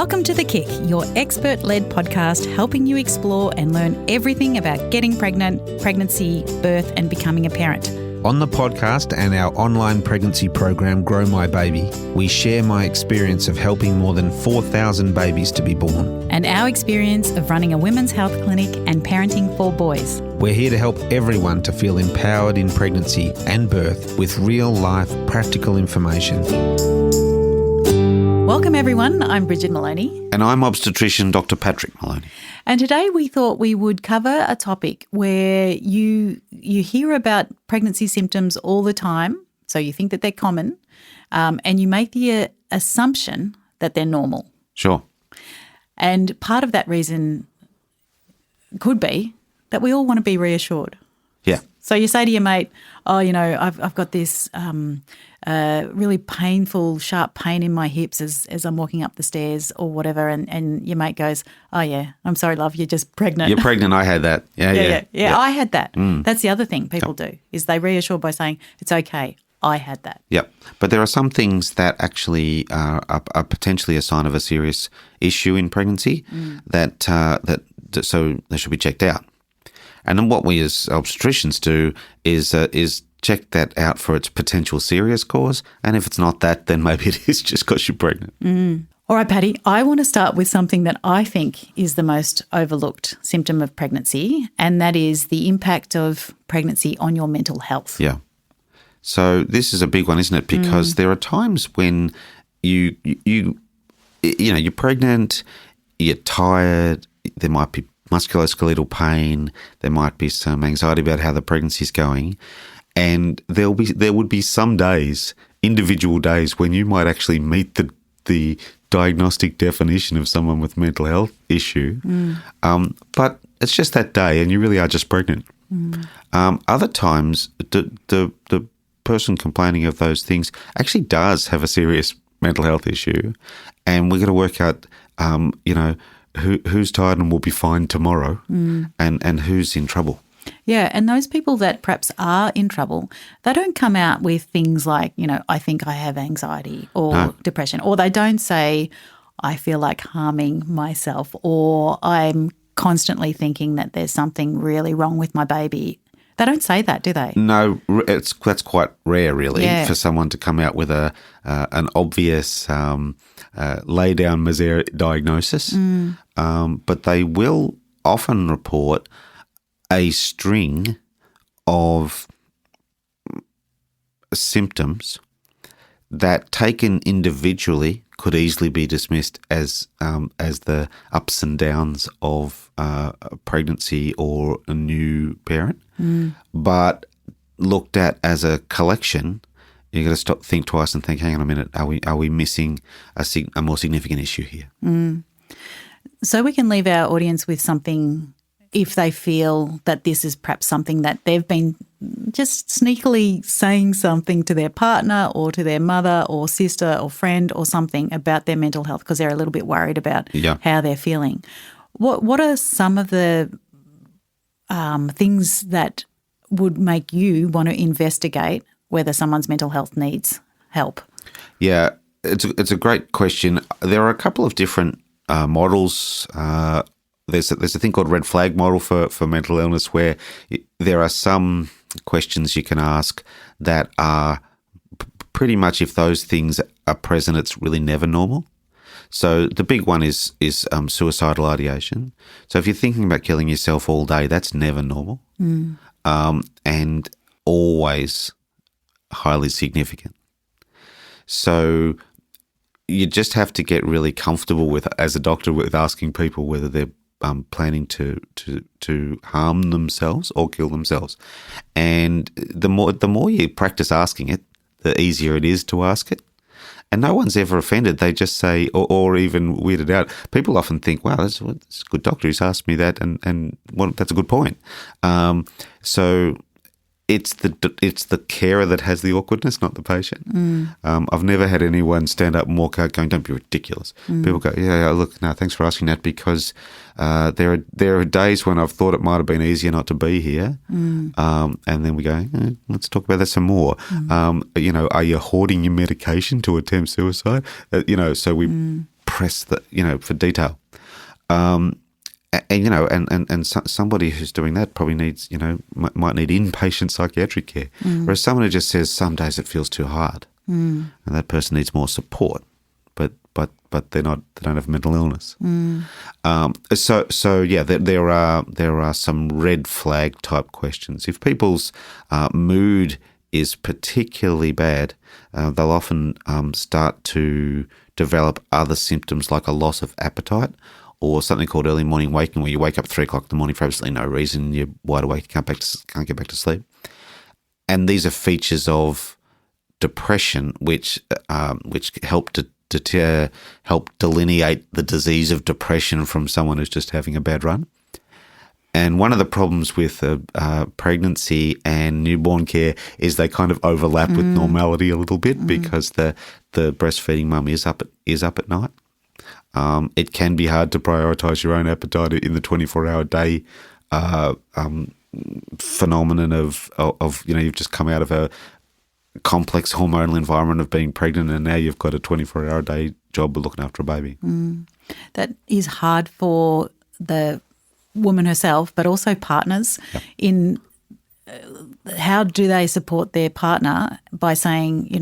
Welcome to The Kick, your expert-led podcast helping you explore and learn everything about getting pregnant, pregnancy, birth and becoming a parent. On the podcast and our online pregnancy program, Grow My Baby, we share my experience of helping more than 4,000 babies to be born. And our experience of running a women's health clinic and parenting 4 boys. We're here to help everyone to feel empowered in pregnancy and birth with real-life practical information. Welcome everyone, I'm Brigid Maloney. And I'm obstetrician Dr. Patrick Maloney. And today we thought we would cover a topic where you hear about pregnancy symptoms all the time, so you think that they're common, and you make the assumption that they're normal. Sure. And part of that reason could be that we all want to be reassured. Yeah. So you say to your mate, oh, you know, I've got this really painful, sharp pain in my hips as I'm walking up the stairs or whatever, and your mate goes, oh, yeah, I'm sorry, love, you're just pregnant. You're pregnant, I had that. Yeah, I had that. That's the other thing people do, is they reassure by saying, it's okay, I had that. Yep. But there are some things that actually are potentially a sign of a serious issue in pregnancy so they should be checked out. And then what we as obstetricians do is check that out for its potential serious cause. And if it's not that, then maybe it is just because you're pregnant. All right, Patty, I want to start with something that I think is the most overlooked symptom of pregnancy, and that is the impact of pregnancy on your mental health. Yeah. So this is a big one, isn't it? Because there are times when you're pregnant, you're tired, there might be musculoskeletal pain, there might be some anxiety about how the pregnancy is going, and there would be some days, individual days, when you might actually meet the diagnostic definition of someone with mental health issue, but it's just that day, and you really are just pregnant. Other times, the person complaining of those things actually does have a serious mental health issue, and we're going to work out, who's tired and will be fine tomorrow, and who's in trouble. Yeah, and those people that perhaps are in trouble, they don't come out with things like, I think I have anxiety or depression, or they don't say, I feel like harming myself, or I'm constantly thinking that there's something really wrong with my baby. They don't say that, do they? No, that's quite rare, really, for someone to come out with an obvious lay down misere diagnosis. But they will often report a string of symptoms that, taken individually, could easily be dismissed as the ups and downs of a pregnancy or a new parent. But looked at as a collection, you've got to think twice and think, hang on a minute, are we missing a more significant issue here? So we can leave our audience with something if they feel that this is perhaps something that they've been just sneakily saying something to their partner or to their mother or sister or friend or something about their mental health because they're a little bit worried about how they're feeling. What are some of the things that would make you want to investigate whether someone's mental health needs help? Yeah, it's a great question. There are a couple of different models. There's a thing called red flag model for mental illness, where there are some questions you can ask that are pretty much, if those things are present, it's really never normal. So the big one is suicidal ideation. So if you're thinking about killing yourself all day, that's never normal, and always highly significant. So you just have to get really comfortable with, as a doctor, with asking people whether they're planning to harm themselves or kill themselves. And the more you practice asking it, the easier it is to ask it. And no one's ever offended. They just say, or even weirded out. People often think, wow, that's a good doctor who's asked me that, and well, that's a good point. So it's the carer that has the awkwardness, not the patient. I've never had anyone stand up and walk out going, don't be ridiculous. People go, yeah, look, no, thanks for asking that, because there are days when I've thought it might have been easier not to be here. And then we go, let's talk about that some more. Are you hoarding your medication to attempt suicide? So we press for detail. Somebody who's doing that probably needs, might need inpatient psychiatric care. Whereas someone who just says some days it feels too hard, and that person needs more support, but they don't have mental illness. There are some red flag type questions. If people's mood is particularly bad, they'll often start to develop other symptoms like a loss of appetite, or something called early morning waking, where you wake up at 3 o'clock in the morning for absolutely no reason. You're wide awake, can't get back to sleep. And these are features of depression, which help help delineate the disease of depression from someone who's just having a bad run. And one of the problems with pregnancy and newborn care is they kind of overlap with normality a little bit, because the breastfeeding mum is up at night. It can be hard to prioritise your own appetite in the 24-hour day phenomenon of you've just come out of a complex hormonal environment of being pregnant, and now you've got a 24-hour day job of looking after a baby. That is hard for the woman herself, but also partners. Yep. In how do they support their partner by saying,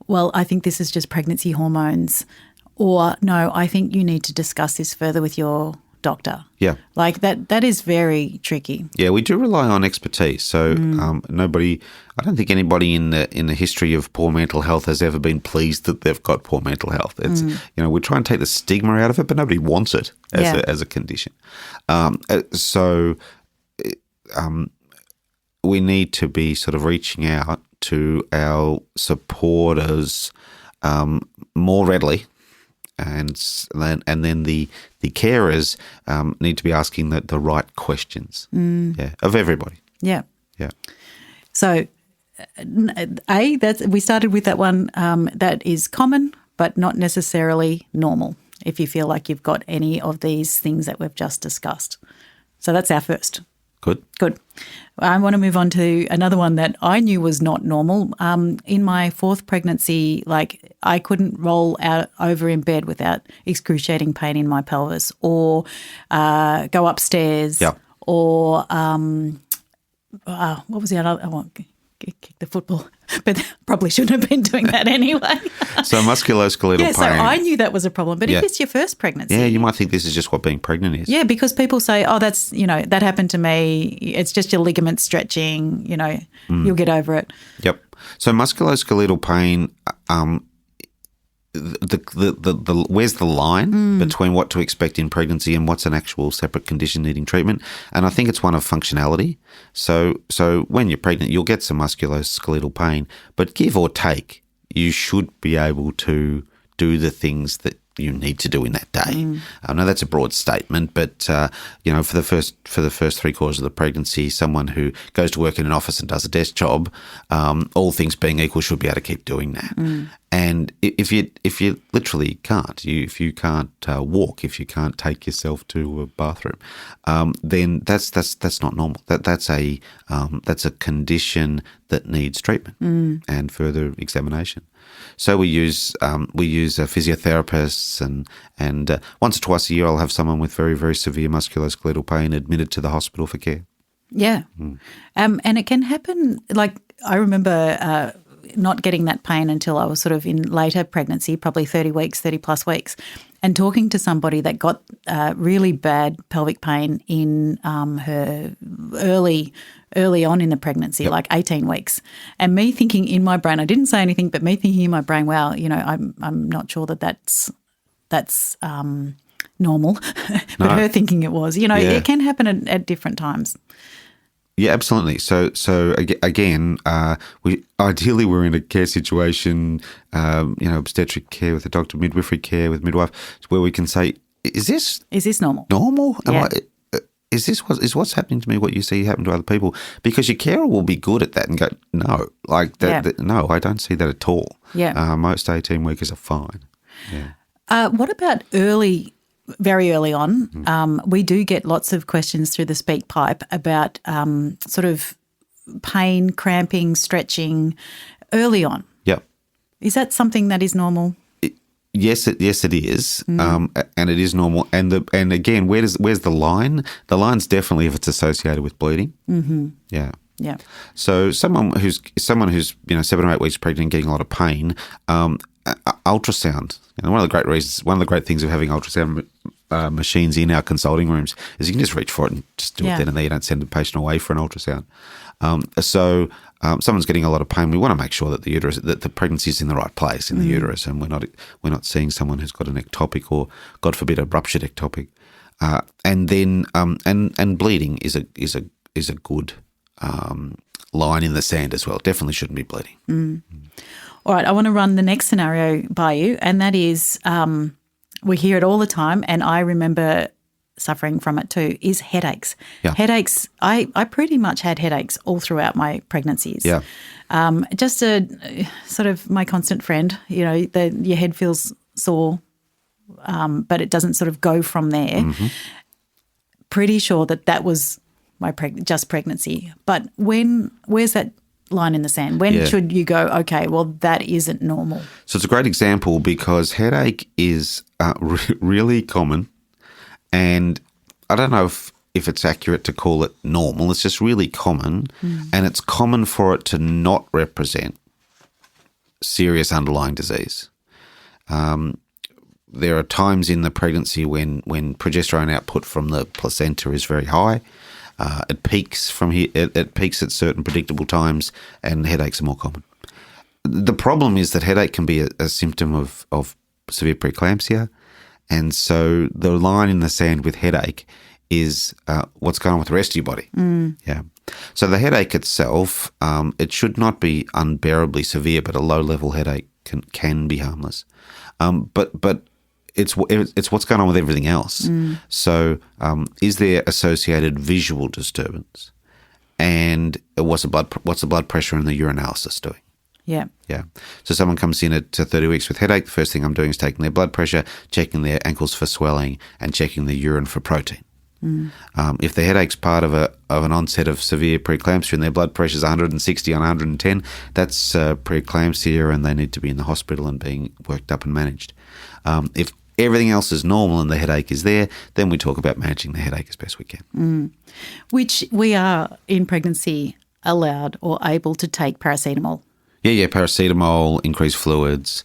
well, I think this is just pregnancy hormones, or no, I think you need to discuss this further with your doctor. Yeah. Like that is very tricky. Yeah, we do rely on expertise. So I don't think anybody in the history of poor mental health has ever been pleased that they've got poor mental health. It's we try and take the stigma out of it, but nobody wants it as a condition. We need to be sort of reaching out to our supporters more readily. And then the carers need to be asking the right questions of everybody. Yeah. Yeah. So, we started with that one that is common but not necessarily normal if you feel like you've got any of these things that we've just discussed. So that's our first. Good. I want to move on to another one that I knew was not normal. In my 4th pregnancy, I couldn't roll out over in bed without excruciating pain in my pelvis, or go upstairs, or what was the other? I want kick the football, but probably shouldn't have been doing that anyway. So musculoskeletal pain. So I knew that was a problem. But if it's your first pregnancy. Yeah, you might think this is just what being pregnant is. Yeah, because people say, oh, that's, that happened to me. It's just your ligament stretching, you'll get over it. Yep. So musculoskeletal pain, where's the line between what to expect in pregnancy and what's an actual separate condition needing treatment? And I think it's one of functionality. So when you're pregnant, you'll get some musculoskeletal pain, but give or take, you should be able to do the things that you need to do in that day. I know that's a broad statement, but for the first 3 quarters of the pregnancy, someone who goes to work in an office and does a desk job, all things being equal, should be able to keep doing that. And if you literally can't, if you can't walk, if you can't take yourself to a bathroom, then that's not normal. That's a condition that needs treatment and further examination. So we use physiotherapists, and once or twice a year I'll have someone with very, very severe musculoskeletal pain admitted to the hospital for care. Yeah. And it can happen, I remember not getting that pain until I was sort of in later pregnancy, probably 30 plus weeks, and talking to somebody that got really bad pelvic pain in her early on in the pregnancy, like 18 weeks. And me thinking in my brain, I didn't say anything, but me thinking in my brain, wow, I'm not sure that's normal, but her thinking it was. It can happen at different times. Yeah, absolutely. So again, we're in a care situation, obstetric care with a doctor, midwifery care with midwife, where we can say, is this normal? Normal? Yeah. Is what's happening to me what you see happen to other people? Because your carer will be good at that and go, no, no, I don't see that at all. Yeah. Most 18-weekers are fine. Yeah. What about very early on? We do get lots of questions through the Speak Pipe about sort of pain, cramping, stretching early on. Yep. Is that something that is normal? Yes, it is, and it is normal. And again, where's the line? The line's definitely if it's associated with bleeding. Mm-hmm. Yeah. Yeah. So someone who's 7 or 8 weeks pregnant, getting a lot of pain, ultrasound. One of the great things of having ultrasound machines in our consulting rooms is you can just reach for it and just do it then and there. You don't send the patient away for an ultrasound. So someone's getting a lot of pain. We want to make sure that the pregnancy is in the right place in the uterus, and we're not seeing someone who's got an ectopic or, God forbid, a ruptured ectopic. And then and bleeding is a good line in the sand as well. Definitely shouldn't be bleeding. All right, I want to run the next scenario by you, and that is we hear it all the time, and I remember suffering from it too, is headaches. Yeah. Headaches, I pretty much had headaches all throughout my pregnancies. Yeah. Just a sort of my constant friend, your head feels sore, but it doesn't sort of go from there. Mm-hmm. Pretty sure that was my just pregnancy. But where's that line in the sand? When should you go, okay, well, that isn't normal? So it's a great example because headache is really common, and I don't know if it's accurate to call it normal. It's just really common, and it's common for it to not represent serious underlying disease. There are times in the pregnancy when progesterone output from the placenta is very high. It peaks from here. It peaks at certain predictable times, and headaches are more common. The problem is that headache can be a symptom of severe preeclampsia, and so the line in the sand with headache is what's going on with the rest of your body. Yeah. So the headache itself, it should not be unbearably severe, but a low-level headache can be harmless. But it's what's going on with everything else. So is there associated visual disturbance? And what's the blood pressure and the urinalysis doing? Yeah. Yeah. So someone comes in at 30 weeks with headache. The first thing I'm doing is taking their blood pressure, checking their ankles for swelling, and checking the urine for protein. If the headache's part of an onset of severe preeclampsia and their blood pressure is 160 on 110, that's preeclampsia, and they need to be in the hospital and being worked up and managed. If everything else is normal and the headache is there, then we talk about managing the headache as best we can. Which we are in pregnancy allowed or able to take paracetamol. Yeah, paracetamol, increased fluids,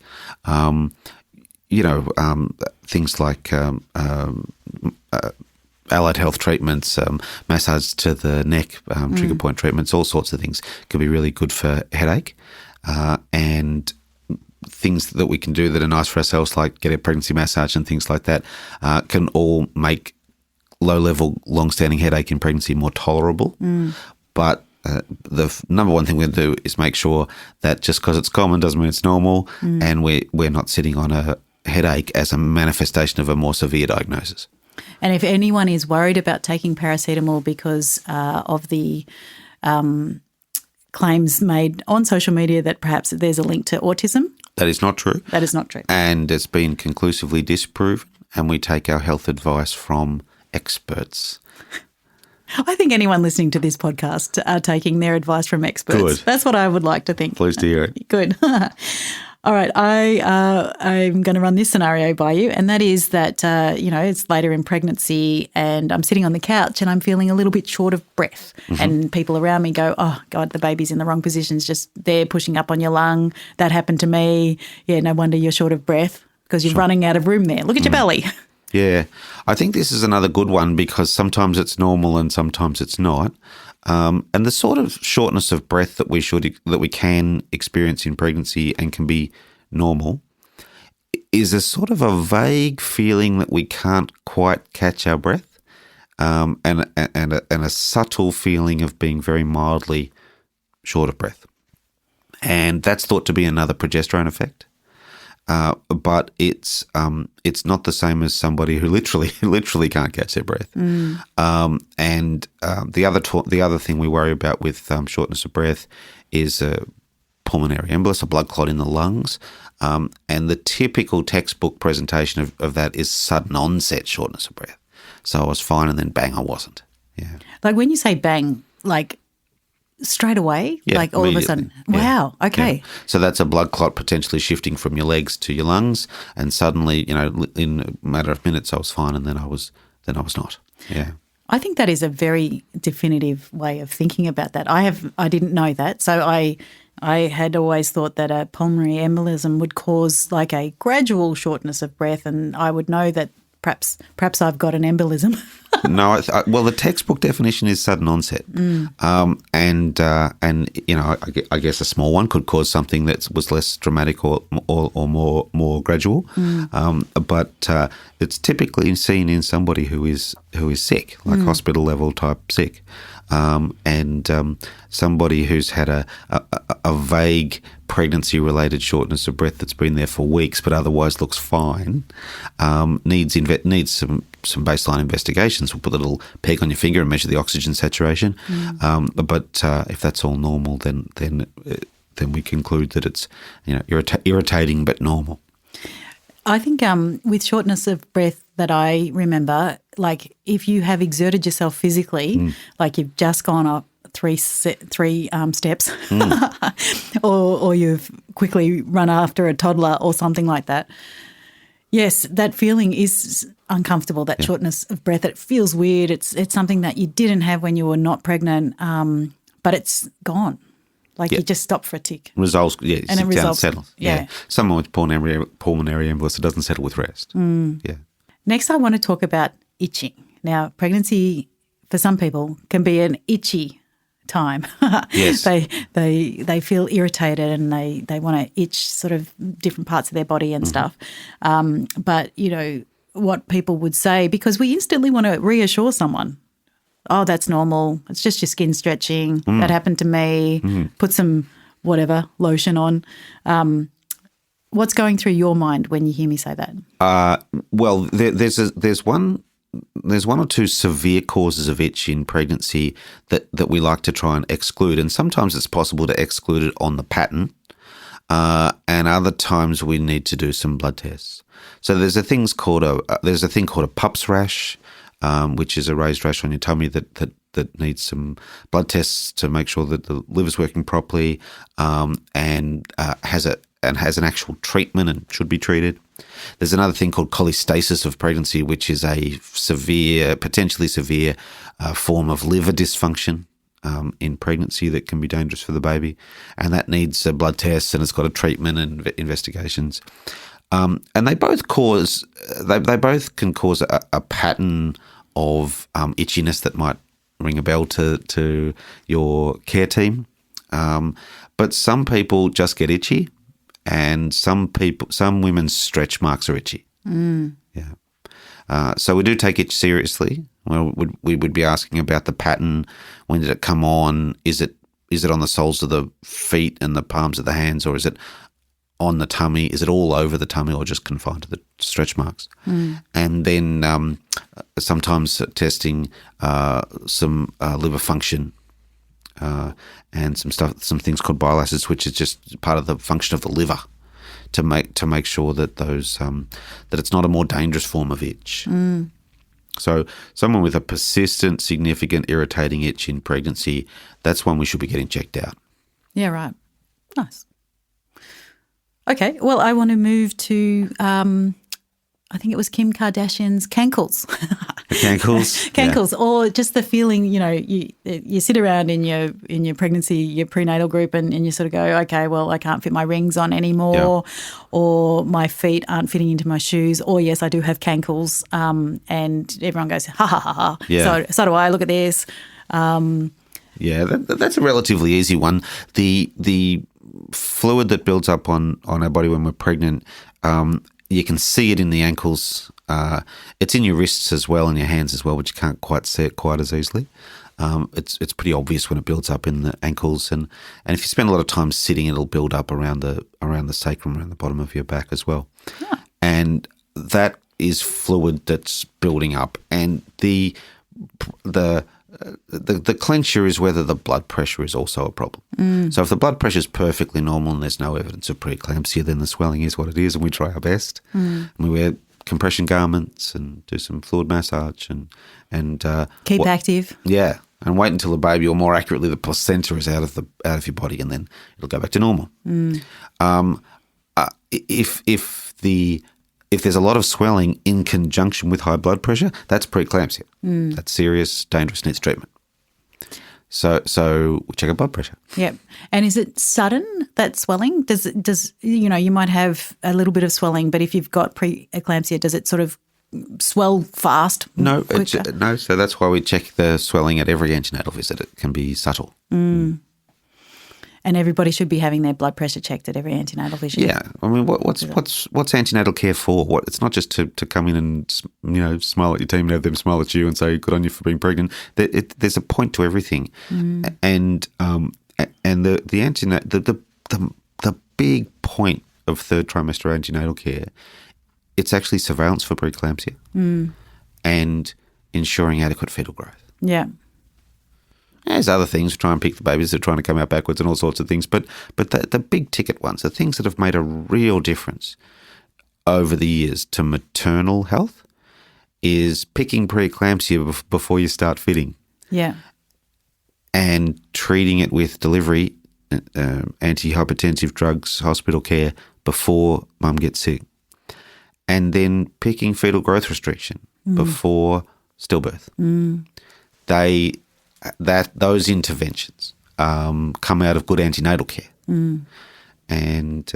things like allied health treatments, massage to the neck, trigger point treatments, all sorts of things could be really good for headache. And things that we can do that are nice for ourselves, like get a pregnancy massage and things like that, can all make low-level, long-standing headache in pregnancy more tolerable. But the number one thing we're going to do is make sure that just because it's common doesn't mean it's normal, and we're not sitting on a headache as a manifestation of a more severe diagnosis. And if anyone is worried about taking paracetamol because of the claims made on social media that perhaps there's a link to autism. That is not true. That is not true. And it's been conclusively disproven, and we take our health advice from experts. I think anyone listening to this podcast are taking their advice from experts. Good. That's what I would like to think. Pleased to hear it. Good. All right, I'm going to run this scenario by you, and that is that, it's later in pregnancy and I'm sitting on the couch and I'm feeling a little bit short of breath, and people around me go, oh, God, the baby's in the wrong position. It's just there pushing up on your lung. That happened to me. Yeah, no wonder you're short of breath because you're running out of room there. Look at your belly. Yeah, I think this is another good one because sometimes it's normal and sometimes it's not. And the sort of shortness of breath that we can experience in pregnancy and can be normal is a sort of a vague feeling that we can't quite catch our breath, and a subtle feeling of being very mildly short of breath. And that's thought to be another progesterone effect. But it's not the same as somebody who literally can't catch their breath. And the other thing we worry about with shortness of breath is pulmonary embolus, a blood clot in the lungs. And the typical textbook presentation of that is sudden onset shortness of breath. So I was fine and then bang, I wasn't. Yeah. Like when you say bang, like straight away? Yeah, like all of a sudden? Wow, okay. Yeah. So that's a blood clot potentially shifting from your legs to your lungs, and suddenly, in a matter of minutes I was fine, and then I was not. Yeah. I think that is a very definitive way of thinking about that. I didn't know that. So I had always thought that a pulmonary embolism would cause like a gradual shortness of breath, and I would know that perhaps I've got an embolism. No, well, the textbook definition is sudden onset, and I guess a small one could cause something that was less dramatic or more gradual, but it's typically seen in somebody who is sick, like hospital level type sick, and somebody who's had a vague pregnancy-related shortness of breath that's been there for weeks but otherwise looks fine, needs some baseline investigations. We'll put a little peg on your finger and measure the oxygen saturation. But if that's all normal, then we conclude that it's irritating but normal. I think with shortness of breath that I remember, like if you have exerted yourself physically, like you've just gone up three steps or you've quickly run after a toddler or something like that. Yes, that feeling is uncomfortable, that shortness of breath. It feels weird. It's something that you didn't have when you were not pregnant, but it's gone. Like you just stop for a tick. Resolves, and it resolves. Settles. Yeah. Someone with pulmonary embolus, it doesn't settle with rest. Yeah. Next, I want to talk about itching. Now, pregnancy for some people can be an itchy time. Yes. They feel irritated and they want to itch sort of different parts of their body and stuff. But, what people would say, because we instantly want to reassure someone, oh, that's normal. It's just your skin stretching. That happened to me. Put some whatever lotion on. What's going through your mind when you hear me say that? Well, there's one or two severe causes of itch in pregnancy that we like to try and exclude, and sometimes it's possible to exclude it on the pattern, and other times we need to do some blood tests. So there's a thing called a pup's rash, which is a raised rash on your tummy that needs some blood tests to make sure that the liver's working properly, and has an actual treatment and should be treated. There's another thing called cholestasis of pregnancy, which is a potentially severe form of liver dysfunction in pregnancy that can be dangerous for the baby, and that needs a blood test and it's got a treatment and investigations. And they both can cause a pattern of itchiness that might ring a bell to your care team. But some people just get itchy, and some women's stretch marks are itchy. Yeah. So we do take itch seriously. We would be asking about the pattern. When did it come on? Is it on the soles of the feet and the palms of the hands, or is it on the tummy? Is it all over the tummy or just confined to the stretch marks? And then sometimes testing some liver function and some things called bile acids, which is just part of the function of the liver to make sure that those that it's not a more dangerous form of itch. So someone with a persistent, significant, irritating itch in pregnancy, that's one we should be getting checked out. Yeah, right. Nice. Okay, well, I want to move to, I think it was Kim Kardashian's cankles. Cankles? Cankles, or just the feeling, you sit around in your pregnancy, your prenatal group, and you sort of go, okay, well, I can't fit my rings on anymore, or my feet aren't fitting into my shoes, or yes, I do have cankles, and everyone goes, ha, ha, ha, ha. Yeah. So do I, look at this. Yeah, that's a relatively easy one. The fluid that builds up on our body when we're pregnant, you can see it in the ankles. It's in your wrists as well and your hands as well, but you can't quite see it quite as easily. It's pretty obvious when it builds up in the ankles, and if you spend a lot of time sitting, it'll build up around the sacrum, around the bottom of your back as well. Yeah. And that is fluid that's building up, and the clincher is whether the blood pressure is also a problem. So if the blood pressure is perfectly normal and there's no evidence of preeclampsia, then the swelling is what it is, and we try our best. And we wear compression garments and do some fluid massage and keep active. Yeah, and wait until the baby, or more accurately, the placenta is out of your body, and then it'll go back to normal. If there's a lot of swelling in conjunction with high blood pressure, that's preeclampsia. That's serious, dangerous, needs treatment. So we check our blood pressure. Yep. And is it sudden, that swelling? Does you might have a little bit of swelling, but if you've got preeclampsia, does it sort of swell fast? No. So that's why we check the swelling at every antenatal visit. It can be subtle. And everybody should be having their blood pressure checked at every antenatal visit. Yeah. I mean, what's antenatal care for? It's not just to come in and smile at your team and have them smile at you and say good on you for being pregnant. There's a point to everything, and the antenatal the big point of third trimester antenatal care, it's actually surveillance for preeclampsia and ensuring adequate fetal growth. Yeah. There's other things, try and pick the babies that are trying to come out backwards and all sorts of things. But the big ticket ones, the things that have made a real difference over the years to maternal health, is picking preeclampsia before you start fitting. Yeah. And treating it with delivery, antihypertensive drugs, hospital care before mum gets sick. And then picking fetal growth restriction before stillbirth. Those interventions come out of good antenatal care. And,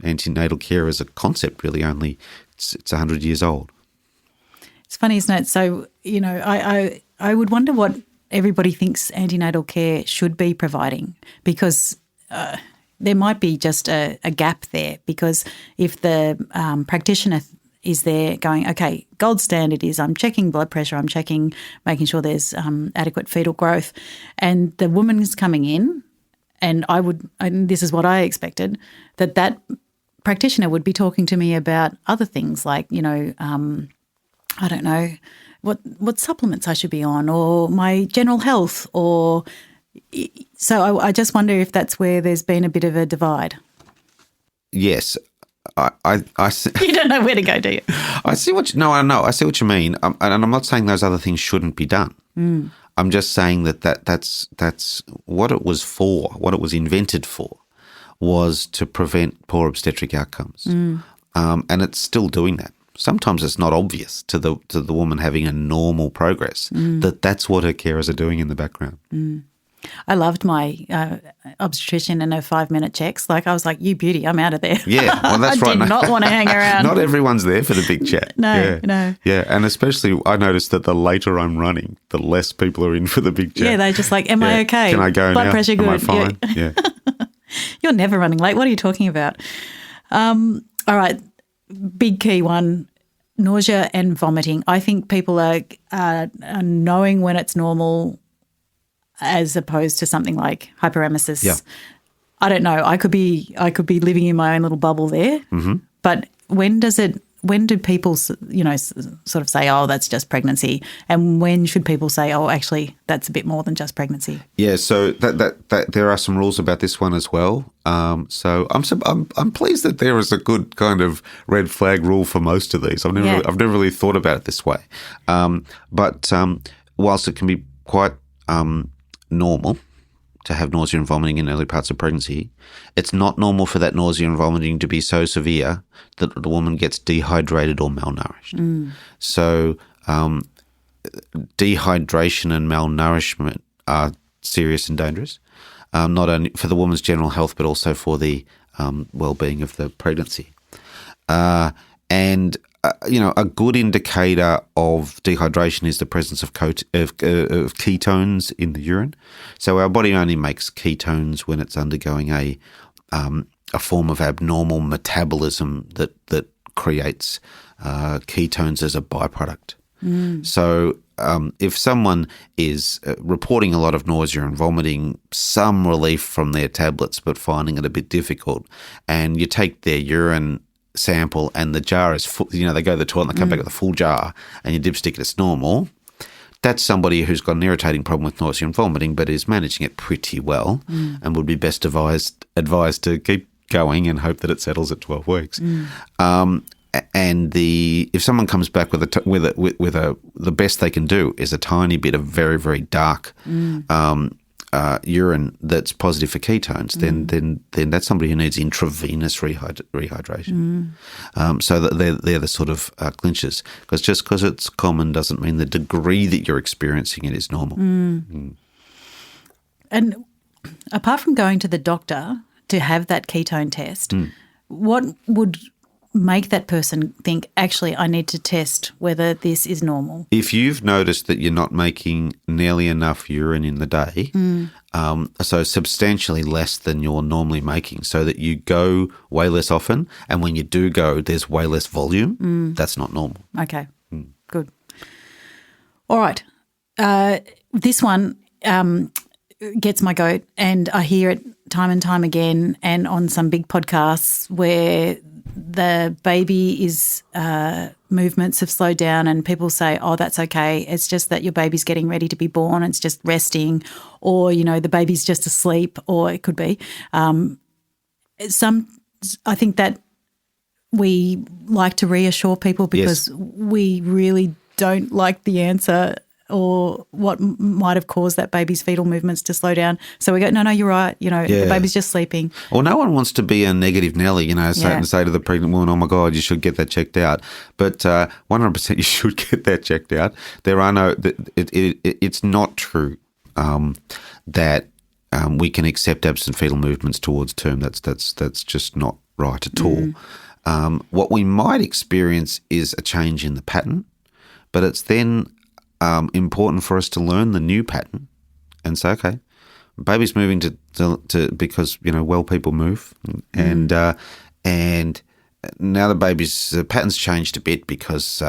antenatal care as a concept really only, it's 100 years old. It's funny, isn't it? So, I would wonder what everybody thinks antenatal care should be providing, because there might be just a gap there, because if the practitioner is there going, okay, gold standard is I'm checking blood pressure, I'm making sure there's adequate fetal growth, and the woman is coming in, and this is what I expected, that practitioner would be talking to me about other things like, I don't know, what supplements I should be on, or my general health, or so I just wonder if that's where there's been a bit of a divide. Yes. I see. You don't know where to go, do you? I see what I see what you mean, and I'm not saying those other things shouldn't be done. I'm just saying that's what it was for. What it was invented for was to prevent poor obstetric outcomes, and it's still doing that. Sometimes it's not obvious to the woman having a normal progress that's what her carers are doing in the background. I loved my obstetrician and her 5-minute checks. Like, I was like, you beauty, I'm out of there. Yeah, well, that's right. I did not want to hang around. Not everyone's there for the big chat. No. Yeah, and especially I noticed that the later I'm running, the less people are in for the big chat. Yeah, they're just like, am I okay? Can I go Blood now? pressure good? Am I fine? Yeah. You're never running late. What are you talking about? All right, big key one, nausea and vomiting. I think people are knowing when it's normal as opposed to something like hyperemesis. Yeah. I don't know. I could be living in my own little bubble there. But when do people, sort of say, oh, that's just pregnancy? And when should people say, oh, actually, that's a bit more than just pregnancy? Yeah, so that there are some rules about this one as well. So I'm pleased that there is a good kind of red flag rule for most of these. I've never really thought about it this way. But whilst it can be quite normal to have nausea and vomiting in early parts of pregnancy, it's not normal for that nausea and vomiting to be so severe that the woman gets dehydrated or malnourished. So dehydration and malnourishment are serious and dangerous, not only for the woman's general health but also for the well-being of the pregnancy. A good indicator of dehydration is the presence of ketones in the urine. So our body only makes ketones when it's undergoing a form of abnormal metabolism that creates ketones as a byproduct. So if someone is reporting a lot of nausea and vomiting, some relief from their tablets but finding it a bit difficult, and you take their urine sample and the jar is full, they go to the toilet and they come back with a full jar and you dipstick it, it's normal, that's somebody who's got an irritating problem with nausea and vomiting but is managing it pretty well and would be best advised to keep going and hope that it settles at 12 weeks. And if someone comes back with the best they can do is a tiny bit of very, very dark urine that's positive for ketones, then that's somebody who needs intravenous rehydration. So that they're the sort of clinchers, because just because it's common doesn't mean the degree that you're experiencing it is normal. And apart from going to the doctor to have that ketone test, what would make that person think, actually, I need to test whether this is normal? If you've noticed that you're not making nearly enough urine in the day, so substantially less than you're normally making, so that you go way less often, and when you do go, there's way less volume, that's not normal. Okay, good. All right. This one gets my goat, and I hear it time and time again, and on some big podcasts where the baby is movements have slowed down and people say, oh, that's okay, it's just that your baby's getting ready to be born, it's just resting, or, the baby's just asleep, or it could be. I think that we like to reassure people because we really don't like the answer or what might have caused that baby's fetal movements to slow down. So we go, no, you're right. The baby's just sleeping. Well, no one wants to be a negative Nelly, say to the pregnant woman, oh my God, you should get that checked out. But 100% you should get that checked out. There are it's not true that we can accept absent fetal movements towards term. That's just not right at all. What we might experience is a change in the pattern, but it's then important for us to learn the new pattern and say, okay, baby's moving to because well people move, and now the pattern's changed a bit because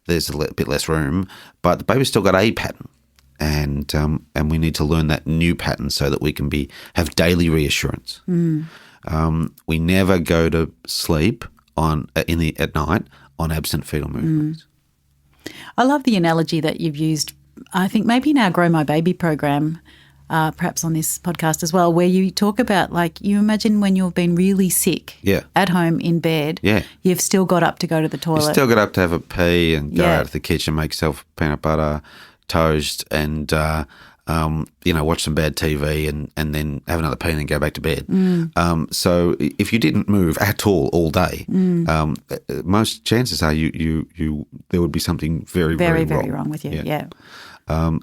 there's a bit less room, but the baby's still got a pattern, and we need to learn that new pattern so that we can have daily reassurance. We never go to sleep at night on absent fetal movements. I love the analogy that you've used, I think maybe in our Grow My Baby program, perhaps on this podcast as well, where you talk about, like, you imagine when you've been really sick at home in bed, you've still got up to go to the toilet. You still got up to have a pee and go out to the kitchen, make yourself peanut butter toast and, watch some bad TV and then have another pee and then go back to bed. So if you didn't move at all day, most chances are you there would be something very, very wrong. Very wrong with you, yeah.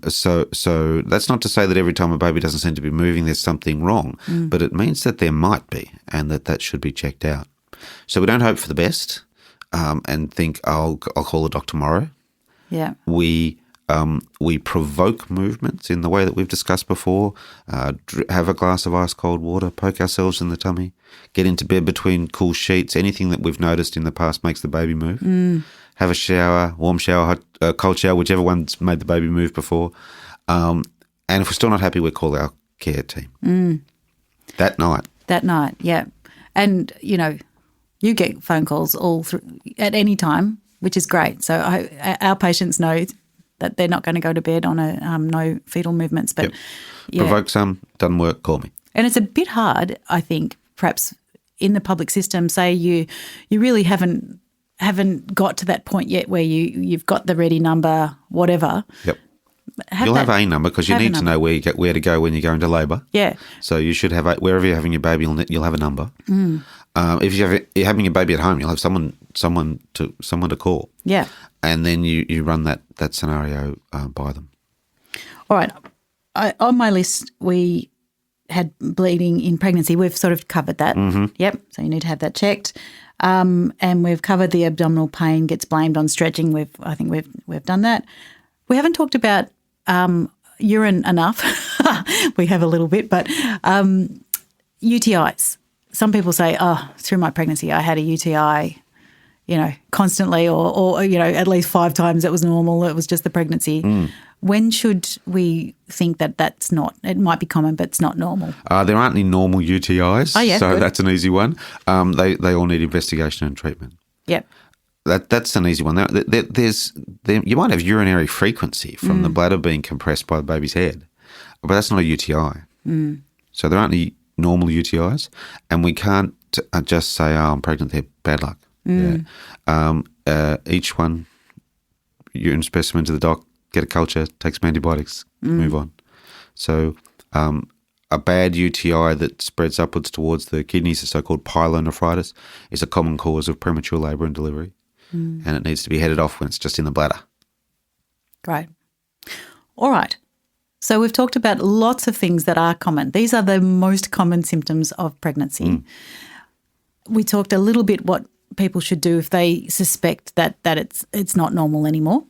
So that's not to say that every time a baby doesn't seem to be moving there's something wrong, but it means that there might be and that should be checked out. So we don't hope for the best and think, I'll call the doc tomorrow. Yeah. We provoke movements in the way that we've discussed before. Have a glass of ice cold water, poke ourselves in the tummy, get into bed between cool sheets. Anything that we've noticed in the past makes the baby move. Have a shower, warm shower, cold shower, whichever one's made the baby move before. And if we're still not happy, we call our care team. That night. Yeah. And, you get phone calls all through at any time, which is great. So our patients know that they're not going to go to bed on a no fetal movements. But provoke some, doesn't work, call me. And it's a bit hard, I think, perhaps in the public system. Say you really haven't got to that point yet where you've got the ready number, whatever. Yep. You'll have a number because you need to know where to go when you go into labour. Yeah. So you should have wherever you're having your baby, you'll have a number. If you're having your baby at home, you'll have someone to call. Yeah. And then you run that scenario by them. All right. On my list, we had bleeding in pregnancy. We've sort of covered that. Yep. So you need to have that checked. And we've covered the abdominal pain gets blamed on stretching. I think we've done that. We haven't talked about urine enough. We have a little bit, but UTIs. Some people say, through my pregnancy I had a UTI, constantly or at least 5 times it was normal. It was just the pregnancy. When should we think that that's not? It might be common, but it's not normal. There aren't any normal UTIs, so good. That's an easy one. They all need investigation and treatment. Yep. That's an easy one. You might have urinary frequency from the bladder being compressed by the baby's head, but that's not a UTI. So there aren't any normal UTIs, and we can't just say, I'm pregnant, they're bad luck. Yeah. Each one, urine specimen to the doc, get a culture, take some antibiotics, move on. So a bad UTI that spreads upwards towards the kidneys, the so-called pyelonephritis, is a common cause of premature labour and delivery, and it needs to be headed off when it's just in the bladder. Great. All right. So we've talked about lots of things that are common. These are the most common symptoms of pregnancy. We talked a little bit what people should do if they suspect that it's not normal anymore.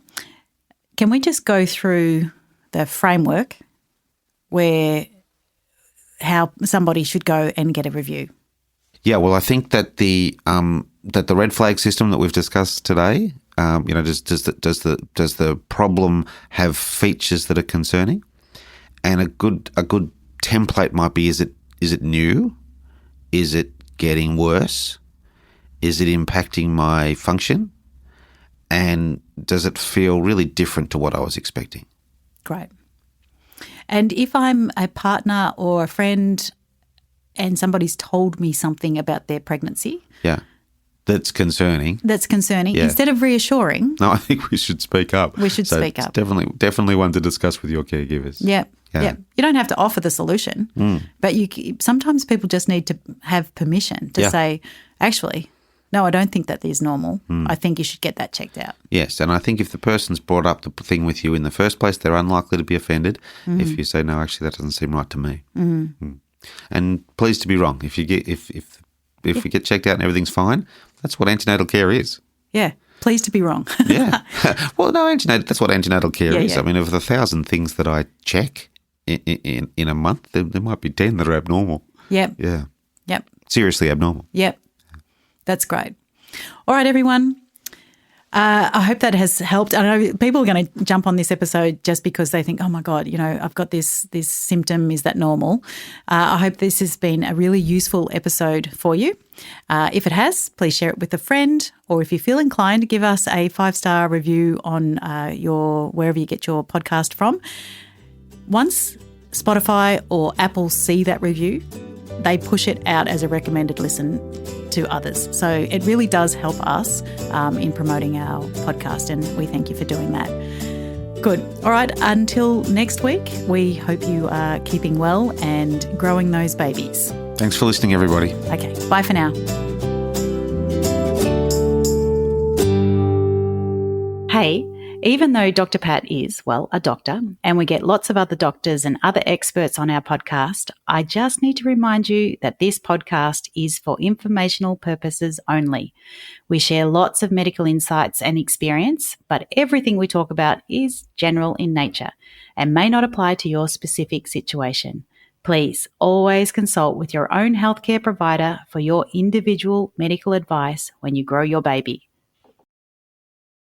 Can we just go through the framework where how somebody should go and get a review? Yeah, well, I think that the red flag system that we've discussed today, does the problem have features that are concerning? And a good template might be: is it new? Is it getting worse? Is it impacting my function? And does it feel really different to what I was expecting? Great. And if I'm a partner or a friend and somebody's told me something about their pregnancy. Yeah. That's concerning. Yeah. Instead of reassuring. No, I think we should speak up. We should speak up. Definitely one to discuss with your caregivers. Yeah. You don't have to offer the solution, but sometimes people just need to have permission to say, actually, no, I don't think that is normal. I think you should get that checked out. Yes, and I think if the person's brought up the thing with you in the first place, they're unlikely to be offended if you say, no, actually, that doesn't seem right to me. And pleased to be wrong. If you get if we get checked out and everything's fine, that's what antenatal care is. Yeah, pleased to be wrong. Yeah. Well, no, that's what antenatal care is. Yeah. I mean, of the 1,000 things that I check in a month, there might be 10 that are abnormal. Yep. Yeah. Yep. Seriously abnormal. Yep. That's great. All right, everyone. I hope that has helped. I know people are going to jump on this episode just because they think, oh, my God, I've got this symptom. Is that normal? I hope this has been a really useful episode for you. If it has, please share it with a friend, or if you feel inclined, give us a 5-star review on wherever you get your podcast from. Once Spotify or Apple see that review, they push it out as a recommended listen to others. So it really does help us in promoting our podcast, and we thank you for doing that. Good. All right. Until next week, we hope you are keeping well and growing those babies. Thanks for listening, everybody. Okay. Bye for now. Hey. Even though Dr. Pat is, a doctor, and we get lots of other doctors and other experts on our podcast, I just need to remind you that this podcast is for informational purposes only. We share lots of medical insights and experience, but everything we talk about is general in nature and may not apply to your specific situation. Please always consult with your own healthcare provider for your individual medical advice when you grow your baby.